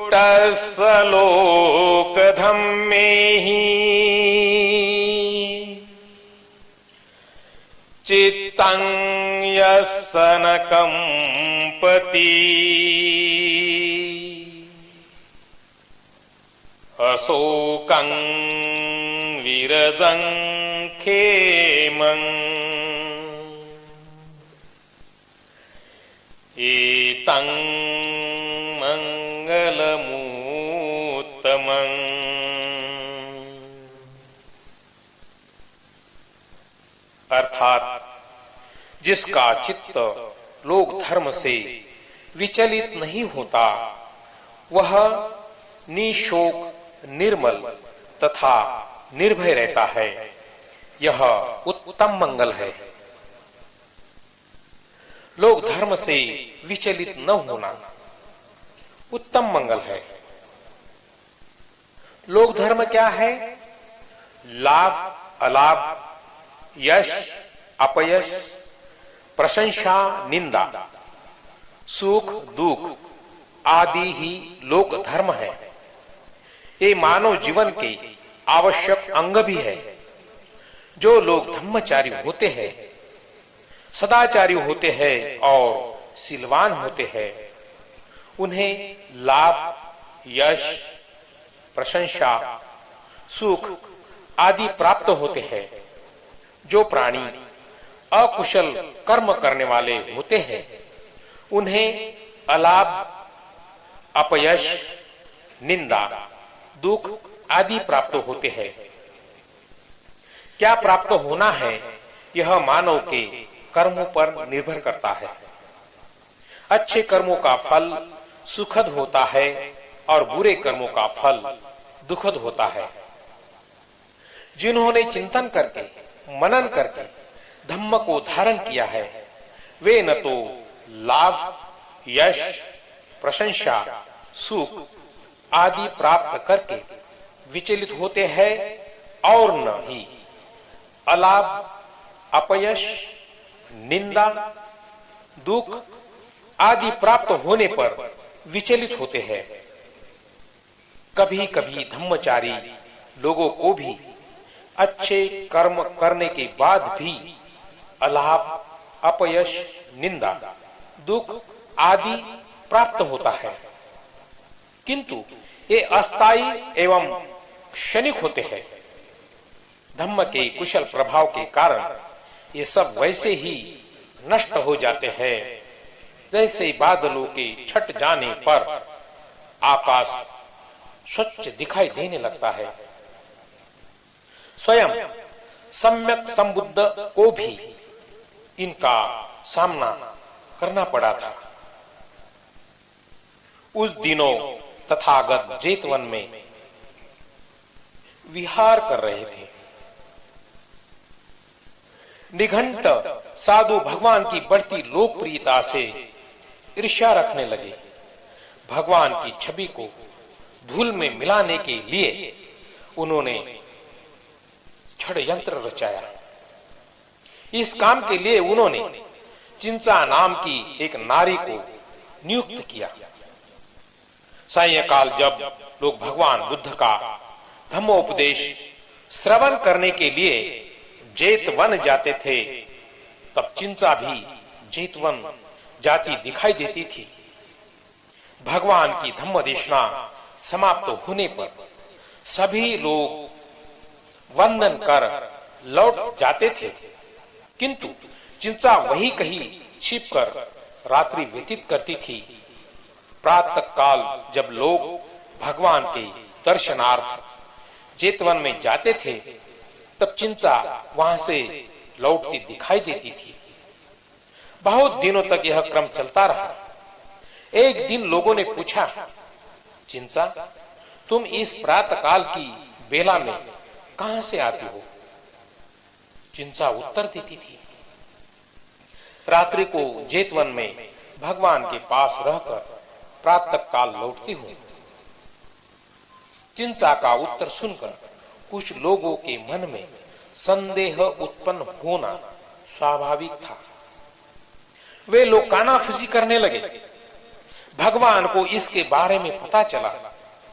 कुटस्थलोक धम्मेहि चित्तं यस्य न कंपति अशोकं विरजं खेमं एतं मंगलमुत्तमम्। अर्थात जिसका चित्त लोक धर्म से विचलित नहीं होता वह निशोक निर्मल तथा निर्भय रहता है, यह उत्तम मंगल है। लोक धर्म से विचलित न होना उत्तम मंगल है। लोक धर्म क्या है? लाभ अलाभ, यश अपयश, प्रशंसा निंदा, सुख दुख आदि ही लोक धर्म है। ये मानव जीवन के आवश्यक अंग भी है। जो लोग धम्मचारी होते हैं, सदाचारी होते हैं और शीलवान होते हैं, उन्हें लाभ यश प्रशंसा सुख आदि प्राप्त होते हैं। जो प्राणी अकुशल कर्म करने वाले होते हैं उन्हें अलाभ अपयश निंदा दुख आदि प्राप्त होते हैं। क्या प्राप्त होना है यह मानव के कर्मों पर निर्भर करता है। अच्छे कर्मों का फल सुखद होता है और बुरे कर्मों का फल दुखद होता है। जिन्होंने चिंतन करके मनन करके धम्म को धारण किया है वे न तो लाभ यश प्रशंसा सुख आदि प्राप्त करके विचलित होते हैं और न ही अलाभ अपयश निंदा दुख आदि प्राप्त होने पर विचलित होते हैं। कभी कभी धम्मचारी लोगों को भी अच्छे कर्म करने के बाद भी अलाभ अपयश निंदा दुख आदि प्राप्त होता है, किंतु ये अस्थायी एवं क्षणिक होते हैं। धम्म के कुशल प्रभाव के कारण ये सब वैसे ही नष्ट हो जाते हैं जैसे बादलों के छट जाने पर आकाश स्वच्छ दिखाई देने लगता है। स्वयं सम्यक संबुद्ध को भी इनका सामना करना पड़ा था। उस दिनों तथागत जेतवन में विहार कर रहे थे। निघंट साधु भगवान की बढ़ती लोकप्रियता से ईर्ष्या रखने लगे। भगवान की छवि को धूल में मिलाने के लिए उन्होंने षड्यंत्र रचाया। इस काम के लिए उन्होंने चिंचा नाम की एक नारी को नियुक्त किया। सायंकाल जब लोग भगवान बुद्ध का धम्मोपदेश श्रवण करने के लिए जेतवन जाते थे तब चिंचा भी जेतवन जाती दिखाई देती थी। भगवान की धम्म देशना समाप्त होने पर सभी लोग वंदन कर लौट जाते थे, किंतु चिंचा वही कहीं छिपकर रात्रि व्यतीत करती थी। प्रातः काल जब लोग भगवान के दर्शनार्थ जेतवन में जाते थे तब चिंचा वहां से लौटती दिखाई देती थी। बहुत दिनों तक यह क्रम चलता रहा। एक दिन लोगों ने पूछा, चिंचा तुम इस प्रातः काल की बेला में कहां से आती हो? चिंचा उत्तर देती थी, रात्रि को जेतवन में भगवान के पास रहकर प्रातः काल लौटती हूं। चिंचा का उत्तर सुनकर कुछ लोगों के मन में संदेह उत्पन्न होना स्वाभाविक था। वे लोग कानाफूसी करने लगे। भगवान को इसके बारे में पता चला,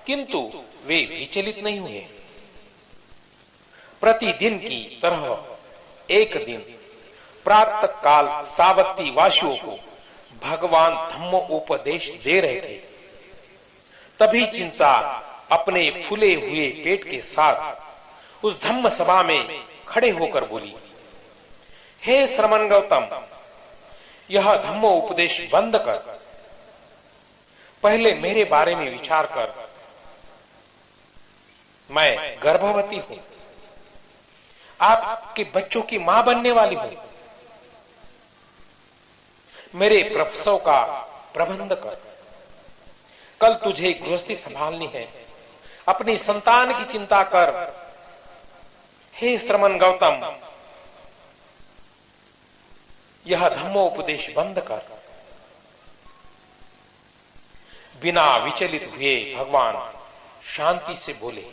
किंतु वे विचलित नहीं हुए। प्रतिदिन की तरह एक दिन प्रातः काल सावत्ती वासियों को भगवान धम्म उपदेश दे रहे थे। तभी चिंचा अपने फूले हुए पेट के साथ उस धम्म सभा में खड़े होकर बोली, हे श्रमण गौतम, यह धम्म उपदेश बंद कर, पहले मेरे बारे में विचार कर। मैं गर्भवती हूं, आपके बच्चों की मां बनने वाली हूं। मेरे प्रसव का प्रबंध कर। कल तुझे गृहस्थी संभालनी है, अपनी संतान की चिंता कर। हे श्रमण गौतम, यह धम्मोपदेश बंद कर। बिना विचलित हुए भगवान शांति से बोले,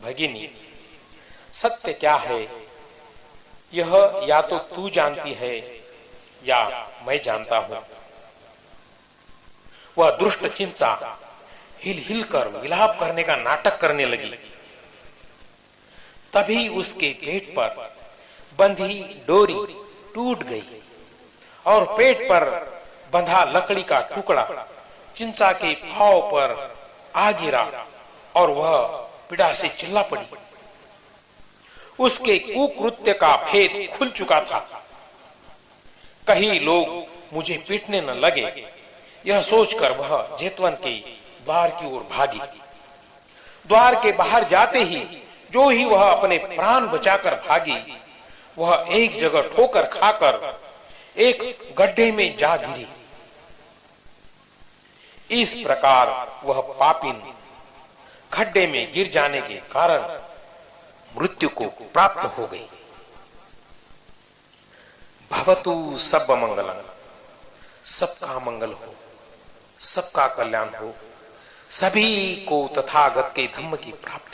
भगिनी, सत्य क्या है यह या तो तू जानती है या मैं जानता हूं। वह दुष्ट चिंचा हिल हिल कर विलाप करने का नाटक करने लगी। तभी उसके पेट पर बंधी डोरी टूट गई और पेट पर बंधा लकड़ी का टुकड़ा चिंचा के पांव पर आ गिरा और वह पीड़ा से चिल्ला पड़ी। उसके कुकृत्य का भेद खुल चुका था। कहीं लोग मुझे पीटने न लगे, यह सोचकर वह जेतवन के द्वार की ओर भागी। द्वार के बाहर जाते ही जो ही वह अपने प्राण बचाकर भागी, वह एक जगह ठोकर खाकर एक गड्ढे में जा गिरी। इस प्रकार वह पापिन खड्डे में गिर जाने के कारण मृत्यु को प्राप्त हो गई। भवतु सब मंगलम, सबका मंगल हो, सबका कल्याण हो, सभी को तथागत के धम्म की प्राप्ति